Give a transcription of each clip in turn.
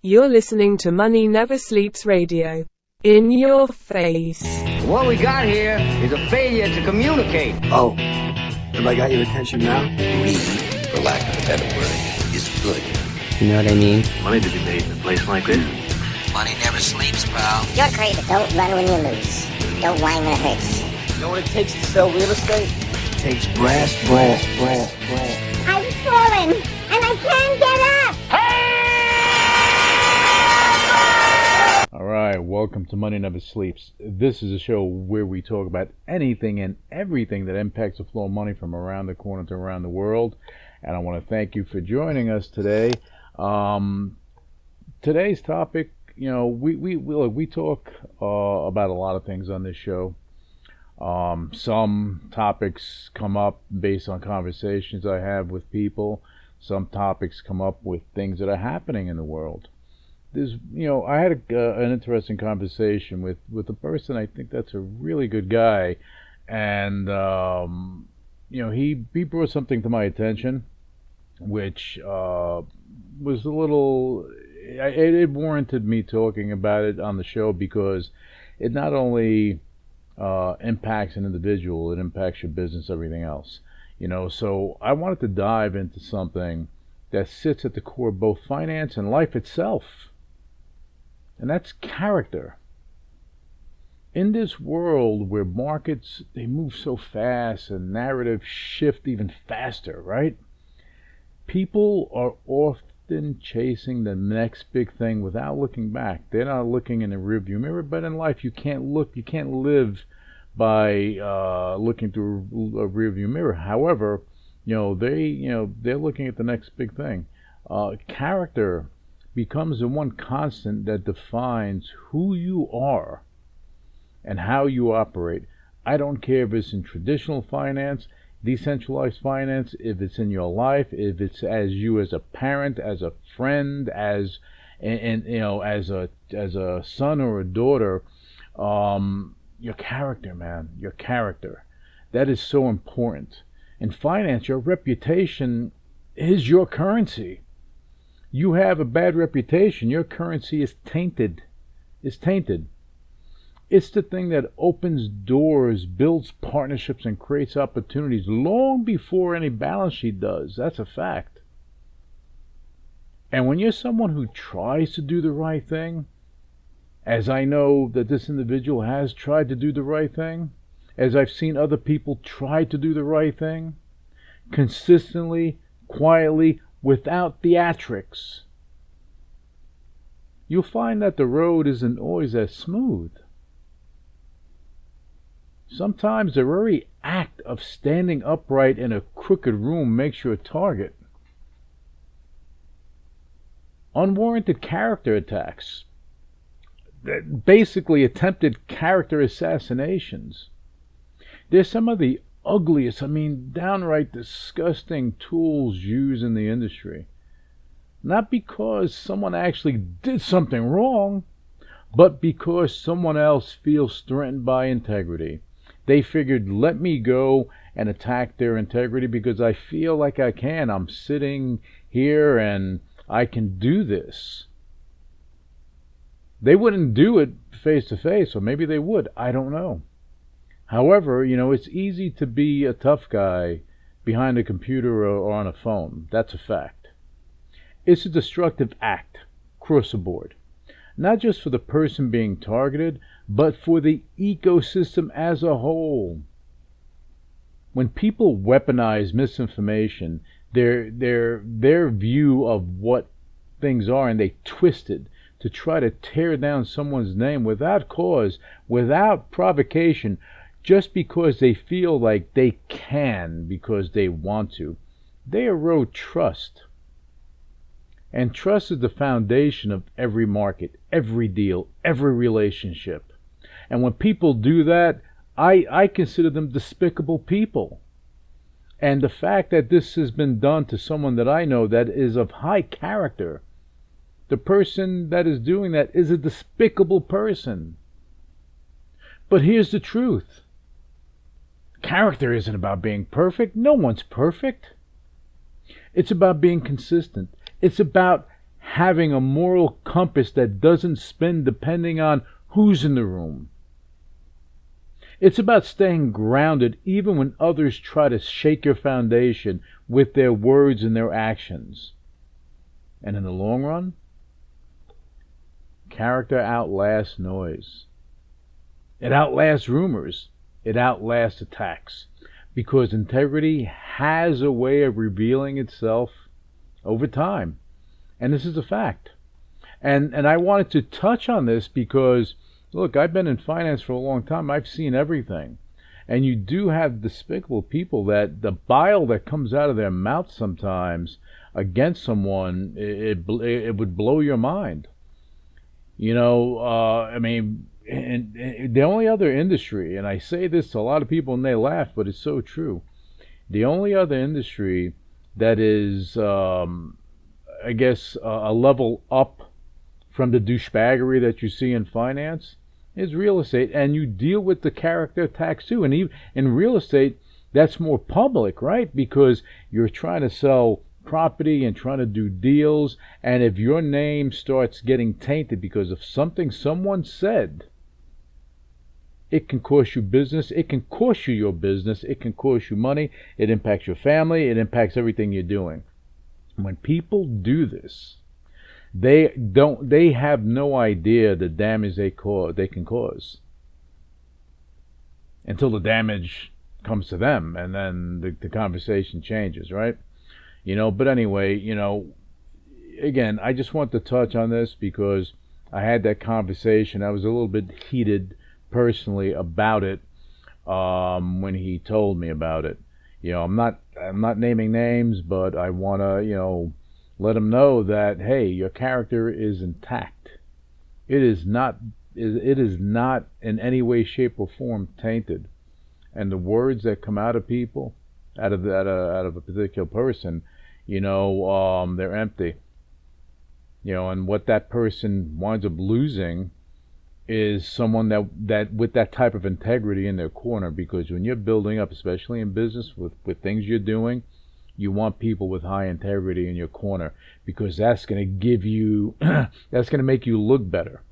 You're listening to Money Never Sleeps Radio. In your face. What we got here is a failure to communicate. Oh, have I got your attention now? Greed, for lack of a better word, is good. You know what I mean? Money to be made in a place like this. Money never sleeps, pal. You're crazy. Don't run when you lose. Don't whine when it hurts. You know what it takes to sell real estate? It takes brass. I've fallen, and I can't get up. All right, welcome to Money Never Sleeps. This is a show where we talk about anything and everything that impacts the flow of money from around the corner to around the world. And I want to thank you for joining us today. Today's topic, you know, we talk about a lot of things on this show. Some topics come up based on conversations I have with people. Some topics come up with things that are happening in the world. I had an interesting conversation with a person. I think that's a really good guy, and he brought something to my attention, which was a little. It warranted me talking about it on the show because it not only impacts an individual, it impacts your business, everything else. So I wanted to dive into something that sits at the core of both finance and life itself. And that's character. In this world where markets, they move so fast and narratives shift even faster, right? People are often chasing the next big thing without looking back. They're not looking in the rearview mirror, but in life you can't live by looking through a rearview mirror. However, they're looking at the next big thing. Character becomes the one constant that defines who you are and how you operate. I don't care if it's in traditional finance, decentralized finance, if it's in your life, if it's as you as a parent, as a friend, as a son or a daughter. Your character, man, your character. That is so important. In finance, your reputation is your currency. You have a bad reputation, your currency is tainted. It's tainted. It's the thing that opens doors, builds partnerships, and creates opportunities long before any balance sheet does. That's a fact. And when you're someone who tries to do the right thing, as I know that this individual has tried to do the right thing, as I've seen other people try to do the right thing, consistently, quietly, without theatrics, you'll find that the road isn't always as smooth. Sometimes the very act of standing upright in a crooked room makes you a target. Unwarranted character attacks, basically attempted character assassinations, they're some of the ugliest, downright disgusting tools used in the industry. Not because someone actually did something wrong, but because someone else feels threatened by integrity. They figured, let me go and attack their integrity because I feel like I can. I'm sitting here and I can do this. They wouldn't do it face to face, or maybe they would. I don't know. However, it's easy to be a tough guy behind a computer or on a phone. That's a fact. It's a destructive act, across the board. Not just for the person being targeted, but for the ecosystem as a whole. When people weaponize misinformation, their view of what things are, and they twist it to try to tear down someone's name without cause, without provocation, just because they feel like they can, because they want to, they erode trust. And trust is the foundation of every market, every deal, every relationship. And when people do that, I consider them despicable people. And the fact that this has been done to someone that I know that is of high character, the person that is doing that is a despicable person. But here's the truth. Character isn't about being perfect. No one's perfect. It's about being consistent. It's about having a moral compass that doesn't spin depending on who's in the room. It's about staying grounded even when others try to shake your foundation with their words and their actions. And in the long run, character outlasts noise. It outlasts rumors. It outlasts attacks. Because integrity has a way of revealing itself over time. And this is a fact. And I wanted to touch on this because, look, I've been in finance for a long time. I've seen everything. And you do have despicable people that the bile that comes out of their mouth sometimes against someone, it would blow your mind. You know, I mean, and the only other industry, and I say this to a lot of people and they laugh, but it's so true. The only other industry that is, I guess, a level up from the douchebaggery that you see in finance is real estate, and you deal with the character tax too. And even in real estate, that's more public, right? Because you're trying to sell property and trying to do deals, and if your name starts getting tainted because of something someone said, it can cost you business, it can cost you your business, it can cost you money, it impacts your family, it impacts everything you're doing. When people do this, they have no idea the damage they can cause until the damage comes to them, and then the conversation changes, right? You know, but anyway, you know, again, I just want to touch on this because I had that conversation. I was a little bit heated personally about it when he told me about it. You know, I'm not naming names, but I want to, you know, let him know that, hey, your character is intact. It is not in any way, shape, or form tainted. And the words that come out of people, out of a particular person, you know, they're empty. You know, and what that person winds up losing is someone that with that type of integrity in their corner. Because when you're building up, especially in business with things you're doing, you want people with high integrity in your corner, because that's going to give you that's going to make you look better.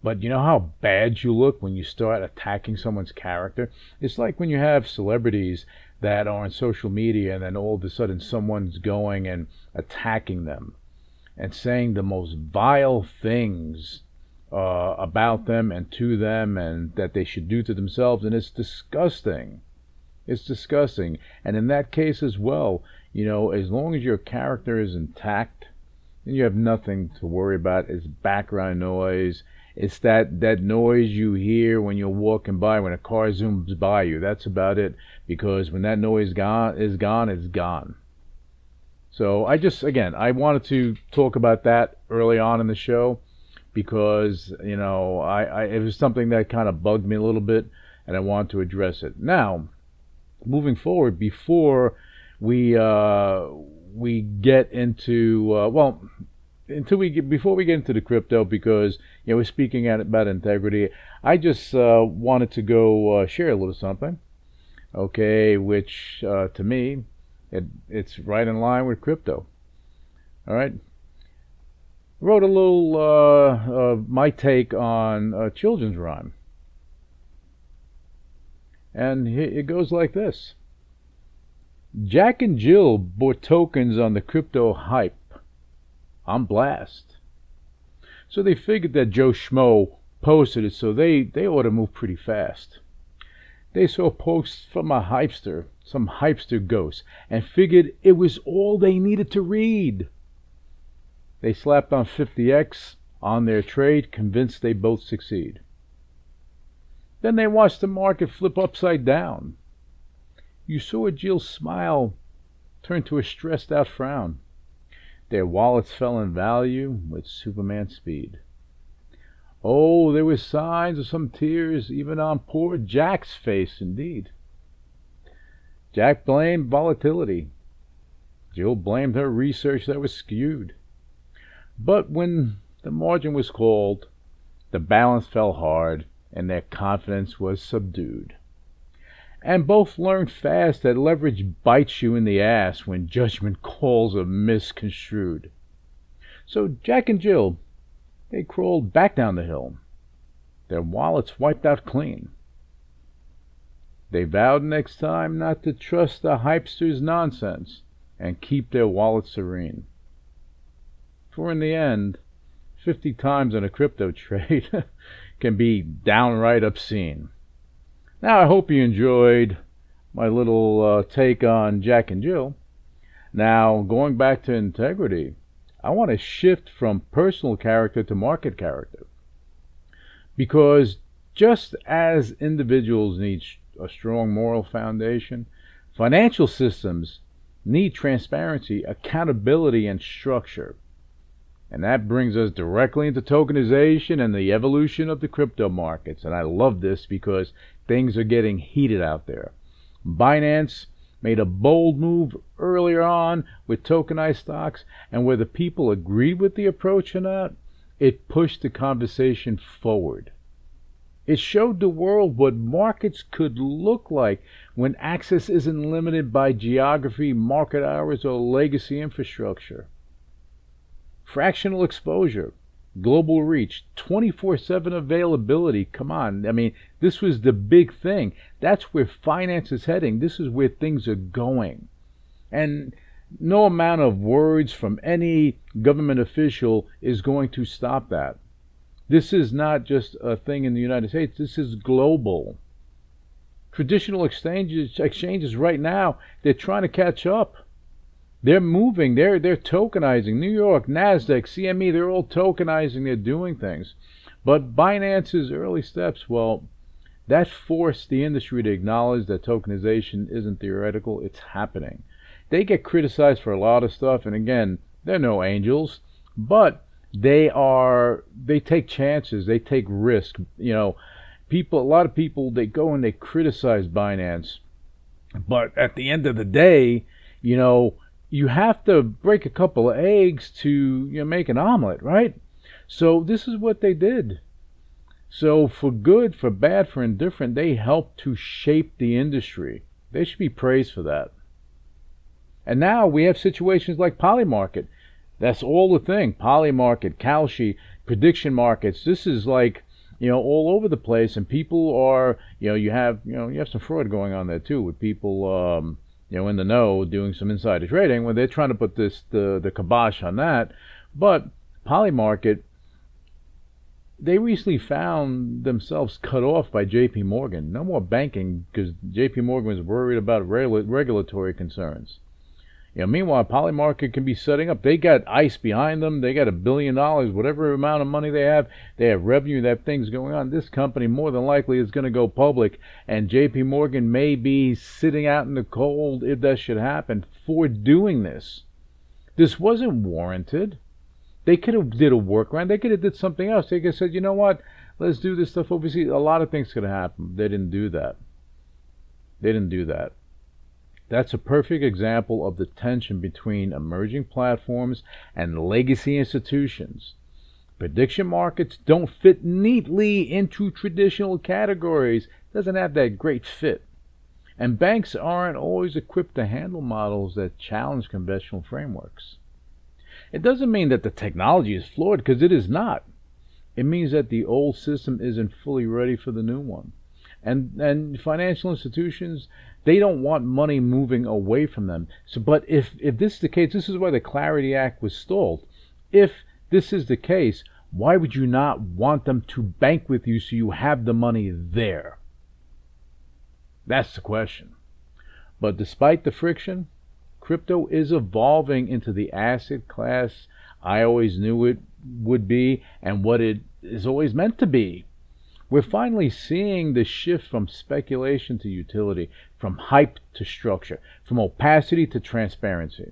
But you know how bad you look when you start attacking someone's character? It's like when you have celebrities that are on social media and then all of a sudden someone's going and attacking them and saying the most vile things about them and to them, and that they should do to themselves, and it's disgusting. It's disgusting. And in that case as well, you know, as long as your character is intact, then you have nothing to worry about. It's background noise. It's that noise you hear when you're walking by, when a car zooms by you. That's about it. Because when that noise is gone, it's gone. So I wanted to talk about that early on in the show, because, you know, it was something that kind of bugged me a little bit, and I wanted to address it. Now, moving forward, before we get into before we get into the crypto, because, you know, we're speaking about integrity, I just wanted to go share a little something, okay, which to me, it's right in line with crypto. All right. Wrote a little my take on a children's rhyme, and it goes like this. Jack and Jill bought tokens on the crypto hype. I'm blast. So they figured that Joe Schmo posted it, so they ought to move pretty fast. They saw posts from a hypester, some hypester ghost, and figured it was all they needed to read. They slapped on 50x on their trade, convinced they both succeed. Then they watched the market flip upside down. You saw Jill's smile turn to a stressed out frown. Their wallets fell in value with Superman speed. Oh, there were signs of some tears even on poor Jack's face indeed. Jack blamed volatility. Jill blamed her research that was skewed. But when the margin was called, the balance fell hard and their confidence was subdued. And both learned fast that leverage bites you in the ass when judgment calls are misconstrued. So Jack and Jill, they crawled back down the hill, their wallets wiped out clean. They vowed next time not to trust the hypesters' nonsense and keep their wallets serene. For in the end, 50 times in a crypto trade can be downright obscene. Now, I hope you enjoyed my little take on Jack and Jill. Now, going back to integrity, I want to shift from personal character to market character. Because just as individuals need a strong moral foundation, financial systems need transparency, accountability, and structure. And that brings us directly into tokenization and the evolution of the crypto markets. And I love this because things are getting heated out there. Binance made a bold move earlier on with tokenized stocks, and whether people agreed with the approach or not, it pushed the conversation forward. It showed the world what markets could look like when access isn't limited by geography, market hours, or legacy infrastructure. Fractional exposure, global reach, 24/7 availability. Come on. I mean, this was the big thing. That's where finance is heading. This is where things are going. And no amount of words from any government official is going to stop that. This is not just a thing in the United States. This is global. Traditional exchanges right now, they're trying to catch up. They're moving, they're tokenizing. New York, NASDAQ, CME, they're all tokenizing, they're doing things. But Binance's early steps, well, that forced the industry to acknowledge that tokenization isn't theoretical, it's happening. They get criticized for a lot of stuff, and again, they're no angels, but they take chances, they take risk. You know, a lot of people, they go and they criticize Binance, but at the end of the day, you know, you have to break a couple of eggs to make an omelet, right? So this is what they did. So for good, for bad, for indifferent, they helped to shape the industry. They should be praised for that. And now we have situations like Polymarket. That's all the thing. Polymarket, Kalshi, prediction markets. This is like, all over the place, and people are, you have some fraud going on there too, with people in the know doing some insider trading when they're trying to put the kibosh on that. But Polymarket, they recently found themselves cut off by JP Morgan. No more banking because JP Morgan was worried about regulatory concerns. Meanwhile, Polymarket can be setting up. They got ICE behind them. They got $1 billion, whatever amount of money they have. They have revenue. They have things going on. This company more than likely is going to go public, and JP Morgan may be sitting out in the cold if that should happen for doing this. This wasn't warranted. They could have did a workaround. They could have did something else. They could have said, you know what, let's do this stuff overseas. A lot of things could have happened. They didn't do that. That's a perfect example of the tension between emerging platforms and legacy institutions. Prediction markets don't fit neatly into traditional categories. Doesn't have that great fit. And banks aren't always equipped to handle models that challenge conventional frameworks. It doesn't mean that the technology is flawed, because it is not. It means that the old system isn't fully ready for the new one. And financial institutions, they don't want money moving away from them. So, but if this is the case, this is why the Clarity Act was stalled. If this is the case, why would you not want them to bank with you so you have the money there? That's the question. But despite the friction, crypto is evolving into the asset class I always knew it would be and what it is always meant to be. We're finally seeing the shift from speculation to utility, from hype to structure, from opacity to transparency.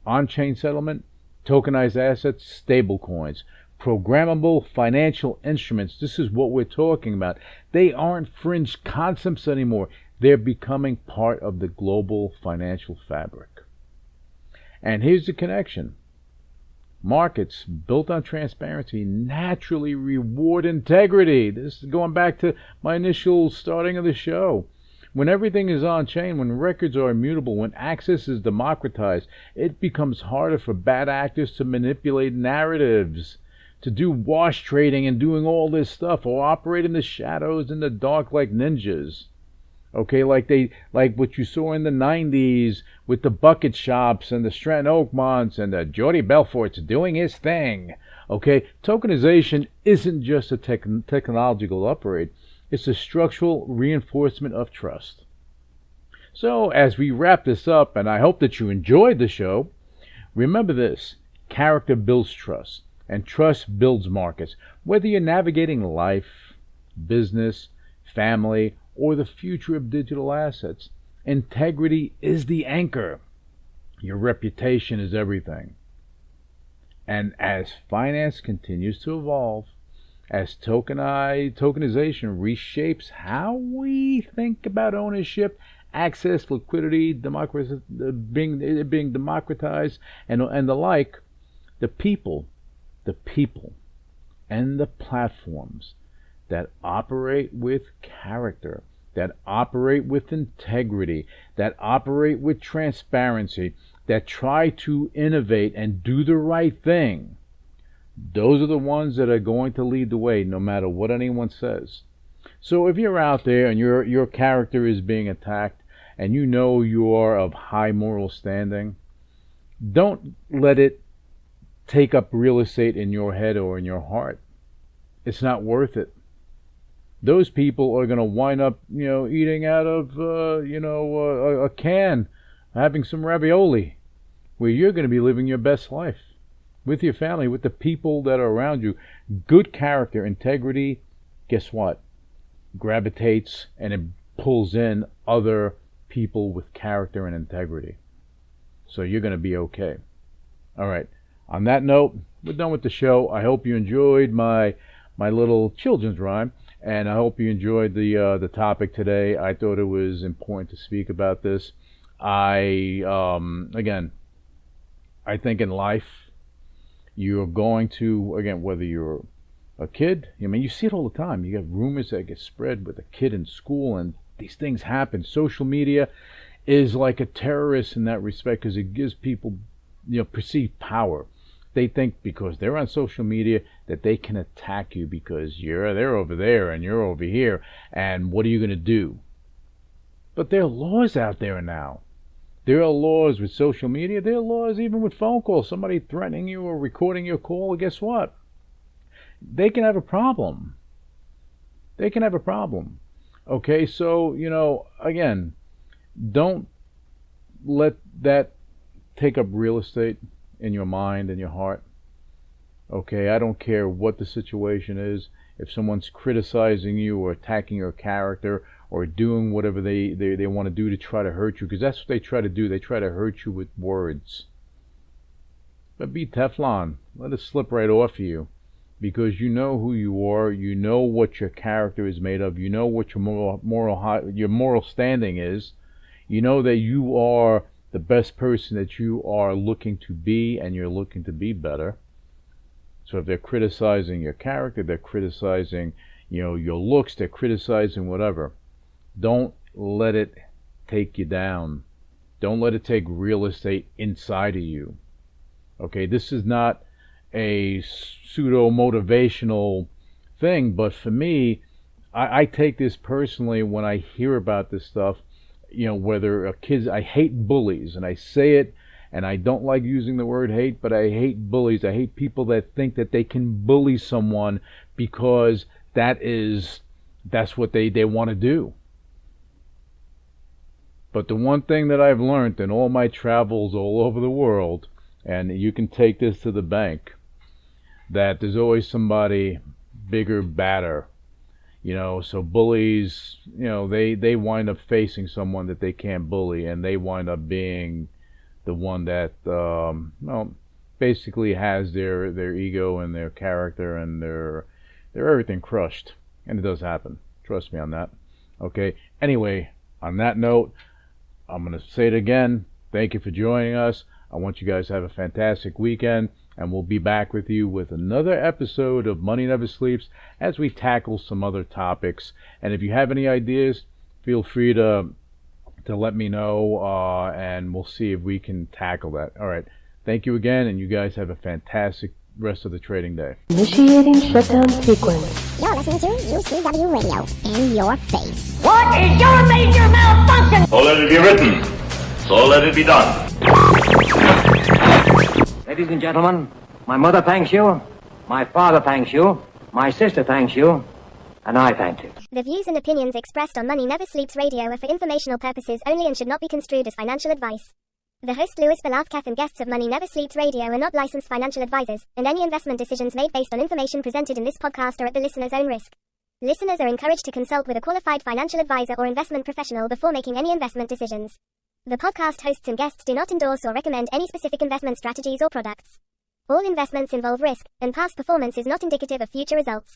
On-chain settlement, tokenized assets, stablecoins, programmable financial instruments. This is what we're talking about. They aren't fringe concepts anymore. They're becoming part of the global financial fabric. And here's the connection. Markets built on transparency naturally reward integrity. This is going back to my initial starting of the show. When everything is on chain, when records are immutable, when access is democratized, it becomes harder for bad actors to manipulate narratives, to do wash trading and doing all this stuff, or operate in the shadows, in the dark like ninjas. Okay, like what you saw in the 90s with the bucket shops and the Stratton Oakmonts and the Jordy Belfort's doing his thing. Okay, tokenization isn't just a technological upgrade. It's a structural reinforcement of trust. So as we wrap this up, and I hope that you enjoyed the show, remember this: character builds trust, and trust builds markets. Whether you're navigating life, business, family, or the future of digital assets, integrity is the anchor. Your reputation is everything. And as finance continues to evolve, as tokenization reshapes how we think about ownership, access, liquidity, being democratized, and the like, the people, and the platforms that operate with character, that operate with integrity, that operate with transparency, that try to innovate and do the right thing, those are the ones that are going to lead the way no matter what anyone says. So if you're out there and your character is being attacked and you know you are of high moral standing, don't let it take up real estate in your head or in your heart. It's not worth it. Those people are going to wind up, eating out of, a can, having some ravioli, where you're going to be living your best life with your family, with the people that are around you. Good character, integrity, guess what? Gravitates and it pulls in other people with character and integrity. So you're going to be okay. All right. On that note, we're done with the show. I hope you enjoyed my little children's rhyme. And I hope you enjoyed the topic today. I thought it was important to speak about this. Again, I think in life, you're going to, again, whether you're a kid, you see it all the time. You get rumors that get spread with a kid in school, and these things happen. Social media is like a terrorist in that respect because it gives people, perceived power. They think because they're on social media that they can attack you because they're over there and you're over here, and what are you going to do? But there are laws out there now. There are laws with social media. There are laws even with phone calls. Somebody threatening you or recording your call, guess what? They can have a problem. They can have a problem. Okay, so, again, don't let that take up real estate in your mind and your heart. Okay, I don't care what the situation is. If someone's criticizing you or attacking your character or doing whatever they want to do to try to hurt you, because that's what they try to do. They try to hurt you with words. But be Teflon. Let it slip right off of you, because you know who you are. You know what your character is made of. You know what your moral standing is. You know that you are the best person that you are looking to be, and you're looking to be better. So if they're criticizing your character, they're criticizing, your looks, they're criticizing whatever, don't let it take you down. Don't let it take real estate inside of you. Okay, this is not a pseudo-motivational thing, but for me, I take this personally when I hear about this stuff. Whether kids, I hate bullies, and I say it, and I don't like using the word hate, but I hate bullies. I hate people that think that they can bully someone because that's what they want to do. But the one thing that I've learned in all my travels all over the world, and you can take this to the bank, that there's always somebody bigger, badder. So bullies, they wind up facing someone that they can't bully, and they wind up being the one that, basically has their ego and their character and their everything crushed. And it does happen. Trust me on that. Okay. Anyway, on that note, I'm going to say it again. Thank you for joining us. I want you guys to have a fantastic weekend, and we'll be back with you with another episode of Money Never Sleeps as we tackle some other topics. And if you have any ideas, feel free to let me know, and we'll see if we can tackle that. All right. Thank you again, and you guys have a fantastic rest of the trading day. Initiating shutdown sequence. You're listening to UCW Radio in your face. What is your major malfunction? So let it be written. So let it be done. Ladies and gentlemen, my mother thanks you, my father thanks you, my sister thanks you, and I thank you. The views and opinions expressed on Money Never Sleeps Radio are for informational purposes only and should not be construed as financial advice. The host Louis Velazquez and guests of Money Never Sleeps Radio are not licensed financial advisors, and any investment decisions made based on information presented in this podcast are at the listener's own risk. Listeners are encouraged to consult with a qualified financial advisor or investment professional before making any investment decisions. The podcast hosts and guests do not endorse or recommend any specific investment strategies or products. All investments involve risk, and past performance is not indicative of future results.